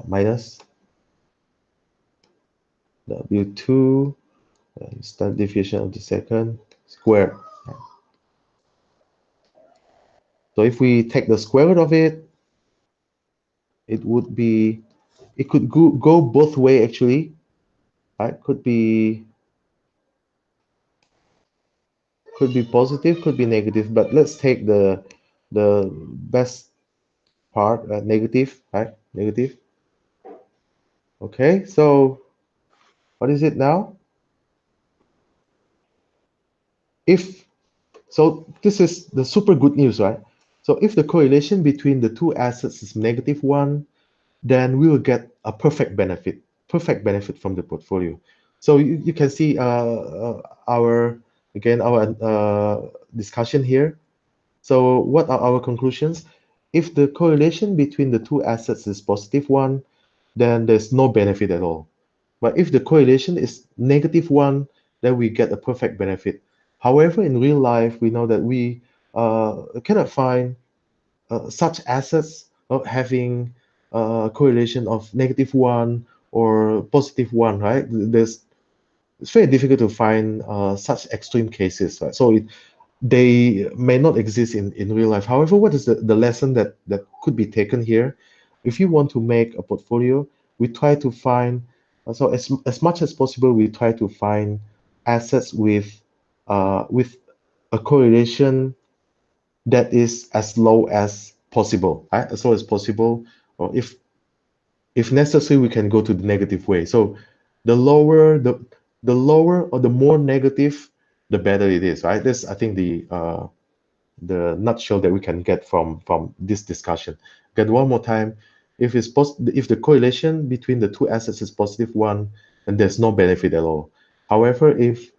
Minus W2 standard deviation of the second square. So if we take the square root of it, it would be, it could go both way actually, right? Could be positive, could be negative, but let's take the best part, negative, right? Negative. Okay, so what is it now? If so, this is the super good news, right? So if the correlation between the two assets is -1, then we will get a perfect benefit from the portfolio. So you can see our again our discussion here. So what are our conclusions? If the correlation between the two assets is +1, then there's no benefit at all. But if the correlation is -1, then we get a perfect benefit. However, in real life, we know that we cannot find such assets having a correlation of -1 or +1, right? It's very difficult to find such extreme cases, right? So they may not exist in real life. However, what is the lesson that could be taken here? If you want to make a portfolio, we try to find, so as much as possible, we try to find assets with a correlation that is as low as possible, right? As low as possible, or if necessary, we can go to the negative way. So the lower the lower or the more negative, the better it is, right? This I think the nutshell that we can get from this discussion. Get one more time. If the correlation between the two assets is +1, then there's no benefit at all. However, if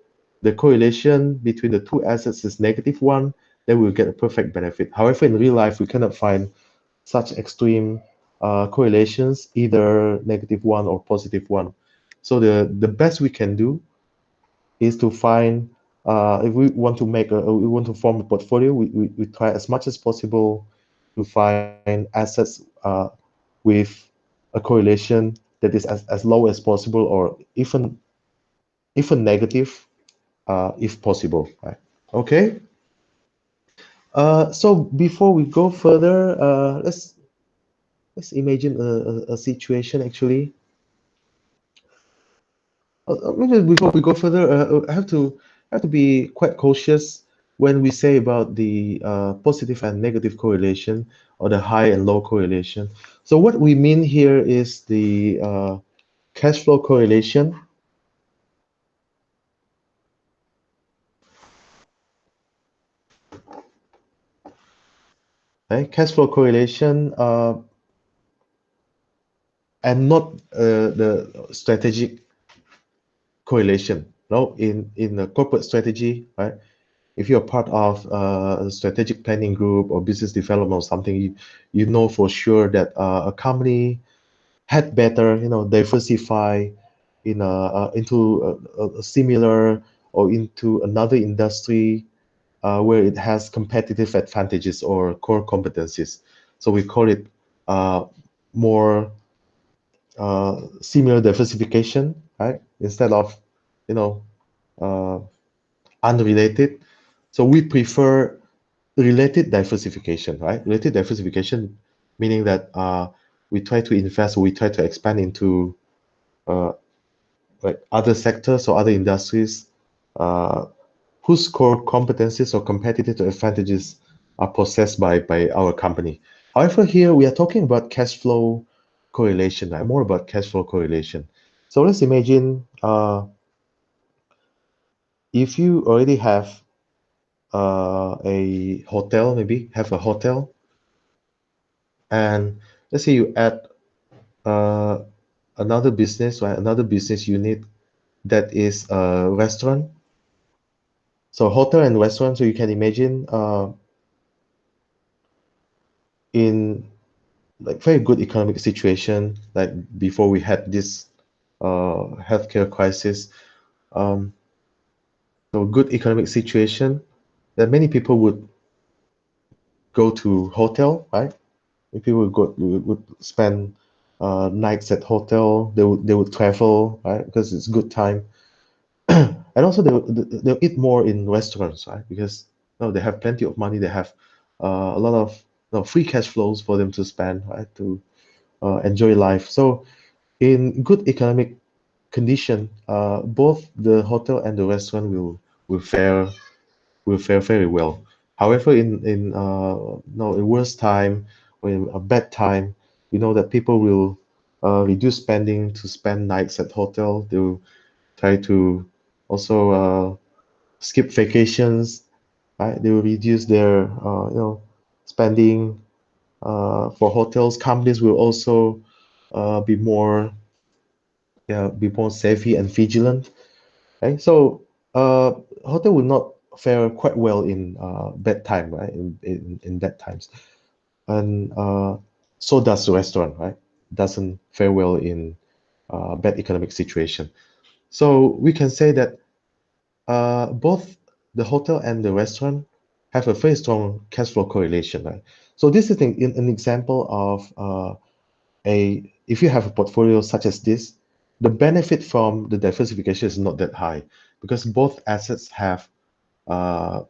the correlation between the two assets is -1, then we'll get a perfect benefit. However, in real life, we cannot find such extreme correlations, either -1 or +1. So the best we can do is to find, if we want to make we want to form a portfolio, we try as much as possible to find assets with a correlation that is as low as possible, or even negative, if possible, right? Okay. So before we go further, let's imagine a situation actually. Maybe before we go further, I have to be quite cautious when we say about the positive and negative correlation, or the high and low correlation. So what we mean here is the cash flow correlation. Right? Cash flow correlation, and not the strategic correlation. No, in the corporate strategy, right? If you're part of a strategic planning group or business development or something, you know for sure that a company had better, diversify into a similar or into another industry where it has competitive advantages or core competencies. So we call it more similar diversification, right? Instead of, you know, uh, unrelated. So we prefer related diversification, right? Related diversification, meaning that we try to invest, we try to expand into uh, like other sectors or other industries uh, whose core competencies or competitive advantages are possessed by our company. However, here we are talking about cash flow correlation, right? More about cash flow correlation. So let's imagine if you already have a hotel, maybe have a hotel, and let's say you add uh, another business, right? Another business unit that is a restaurant. So hotel and restaurant. So you can imagine in like very good economic situation, like before we had this healthcare crisis. Um, so good economic situation that many people would go to hotel, right? People would spend nights at hotel. They would travel, right? Because it's good time. And also they'll eat more in restaurants, right? Because no, they have plenty of money. They have a lot of free cash flows for them to spend, right, to enjoy life. So in good economic condition, both the hotel and the restaurant will fare very well. However, in a worse time or in a bad time, we know that people will reduce spending to spend nights at hotel. They will try to also skip vacations, right? They will reduce their spending for hotels. Companies will also be more savvy and vigilant. Right? So hotel will not fare quite well in bad time, right? In bad times, and so does the restaurant, right? Doesn't fare well in bad economic situation. So we can say that both the hotel and the restaurant have a very strong cash flow correlation, right? So this is an example of a if you have a portfolio such as this, the benefit from the diversification is not that high because both assets have uh,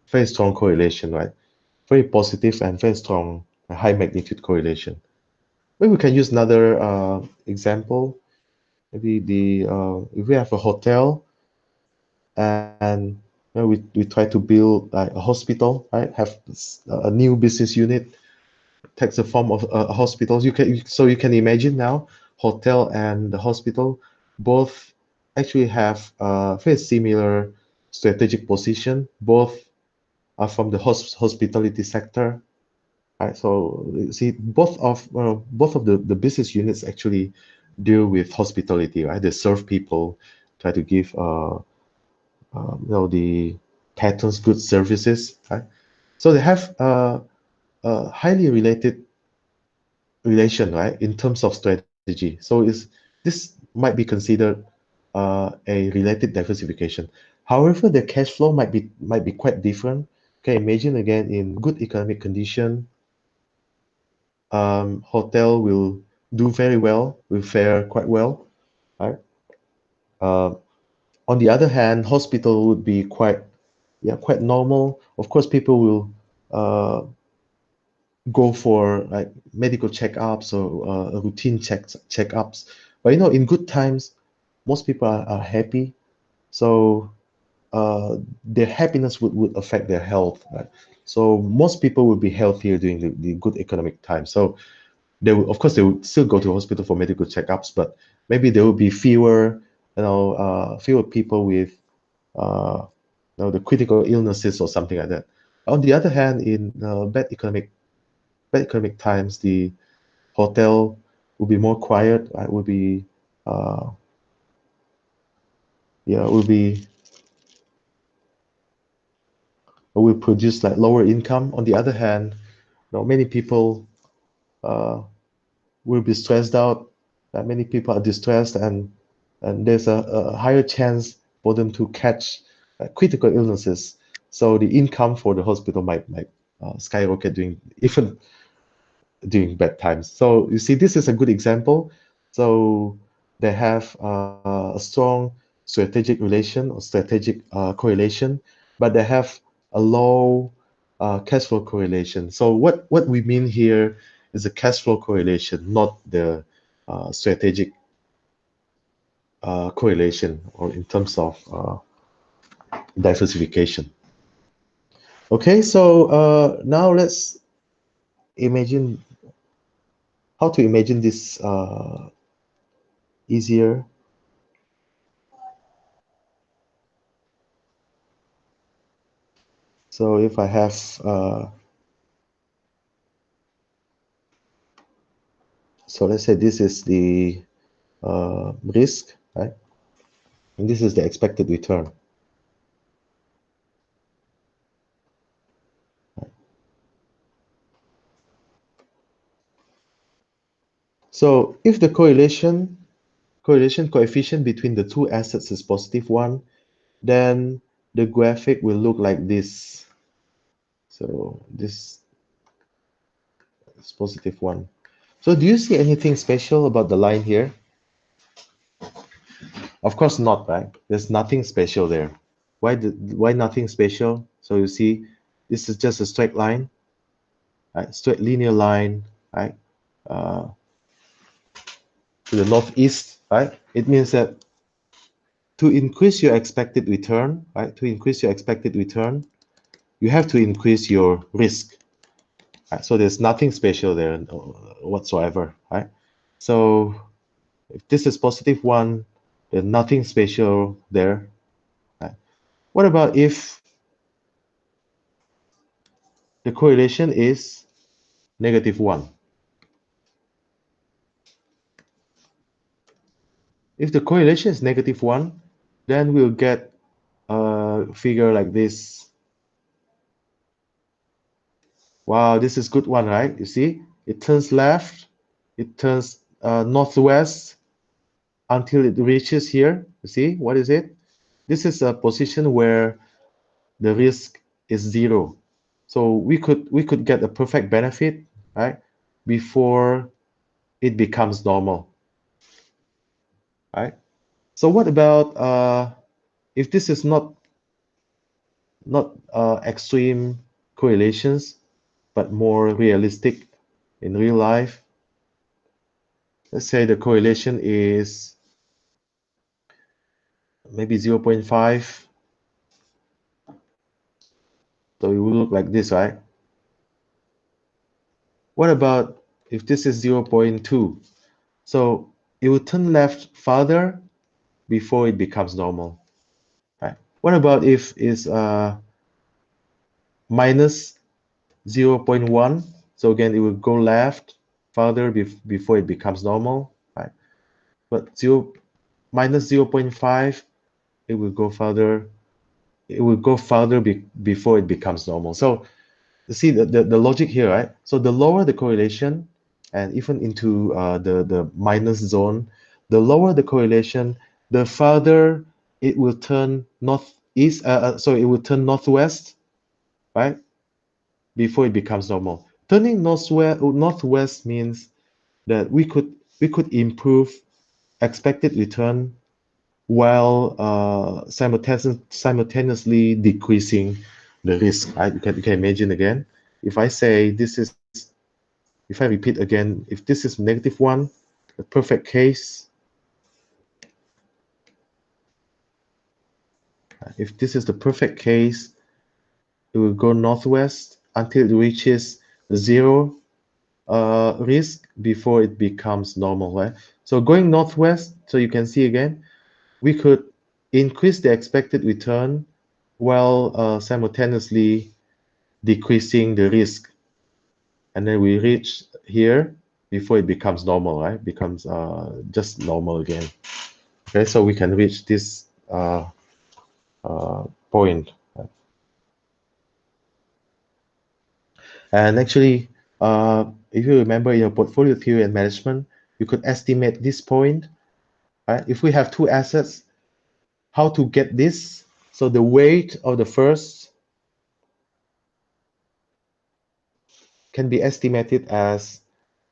very strong correlation, right? Very positive and very strong high magnitude correlation. Maybe we can use another example. Maybe the if we have a hotel and we try to build like a hospital, right? Have a new business unit takes the form of hospitals. You can imagine now, hotel and the hospital both actually have a very similar strategic position. Both are from the hospitality sector, right? So you see, both of the business units actually deal with hospitality, right? They serve people, try to give the patrons good services, right? So they have a highly related relation, right, in terms of strategy. So this might be considered a related diversification. However, the cash flow might be quite different. Okay, imagine again in good economic condition, hotel will do very well, will fare quite well, right? Uh, on the other hand, hospital would be quite normal. Of course, people will go for like medical checkups or routine checkups. But in good times, most people are happy, so their happiness would affect their health, right? So most people will be healthier during the good economic time. So of course, they would still go to hospital for medical checkups, but maybe there will be fewer people with uh, the critical illnesses or something like that. On the other hand, in bad economic times, the hotel will be more quiet. Right? Will be uh, yeah, will produce like lower income. On the other hand, many people uh, will be stressed out. Many people are distressed, and there's a higher chance for them to catch critical illnesses. So the income for the hospital might skyrocket during bad times. So you see, this is a good example. So they have a strong strategic relation or strategic correlation, but they have a low cash flow correlation. So what we mean here is a cash flow correlation, not the strategic correlation or in terms of diversification. Okay, so now let's imagine how to imagine this easier. So if I have, so let's say this is the risk, right? And this is the expected return. So if the correlation coefficient between the two assets is +1, then the graphic will look like this. So this is +1. So do you see anything special about the line here? Of course not, right? There's nothing special there. Why nothing special? So you see, this is just a straight line. right? Straight linear line, right? To the northeast, right? It means that to increase your expected return, right? To increase your expected return, you have to increase your risk. Right? So there's nothing special there whatsoever, right? So if this is positive 1, there's nothing special there. Right? What about if the correlation is negative 1? If the correlation is negative 1, then we'll get a figure like this. Wow, this is good one, right? You see, it turns left, it turns northwest until it reaches here. You see, what is it? This is a position where the risk is 0. So we could get a perfect benefit, right, before it becomes normal, right? So what about if this is not extreme correlations, but more realistic in real life? Let's say the correlation is maybe 0.5. So it will look like this, right? What about if this is 0.2? So it will turn left farther before it becomes normal, right? What about if it's minus 0.1? So again, it will go left farther before it becomes normal, right? But minus 0.5, it will go farther. It will go farther before it becomes normal. So you see the logic here, right? So the lower the correlation, and even into the minus zone, the lower the correlation, the farther it will turn northeast. So it will turn northwest, right? Before it becomes normal. Turning northwest means that we could improve expected return while simultaneously decreasing the risk. Right? You can imagine again. If I say this is, if I repeat again, if this is negative 1, the perfect case. If this is the perfect case, it will go northwest until it reaches 0 risk before it becomes normal, right? So going northwest, so you can see again, we could increase the expected return while simultaneously decreasing the risk. And then we reach here before it becomes normal, right? Becomes just normal again. Okay, so we can reach this point. And actually, if you remember in your portfolio theory and management, you could estimate this point, right? If we have two assets, how to get this? So the weight of the first can be estimated as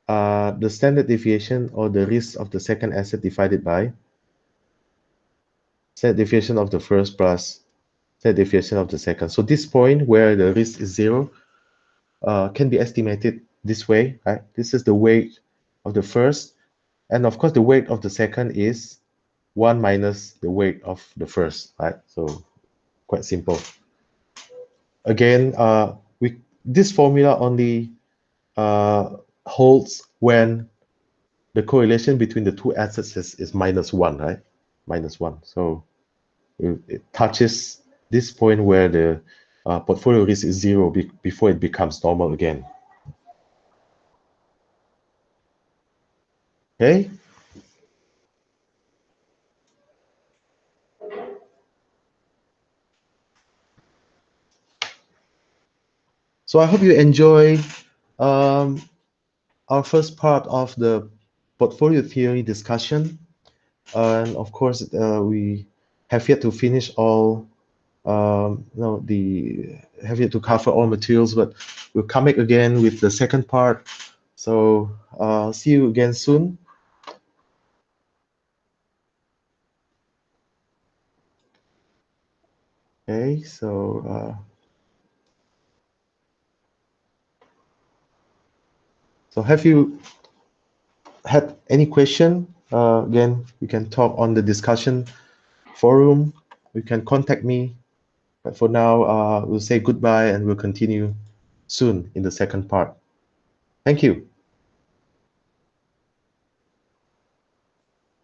the standard deviation or the risk of the second asset divided by standard deviation of the first plus standard deviation of the second. So this point where the risk is 0 can be estimated this way, right? This is the weight of the first. And of course, the weight of the second is 1 minus the weight of the first, right? So quite simple. Again, this formula only holds when the correlation between the two assets is -1, right? -1. So it touches this point where the portfolio risk is 0 before it becomes normal again. Okay. So I hope you enjoy our first part of the portfolio theory discussion. And of course, we have yet to finish all, have yet to cover all materials, but we'll come back again with the second part. So see you again soon. Okay, so So have you had any question? Again, you can talk on the discussion forum. You can contact me. But for now, we'll say goodbye and we'll continue soon in the second part. Thank you.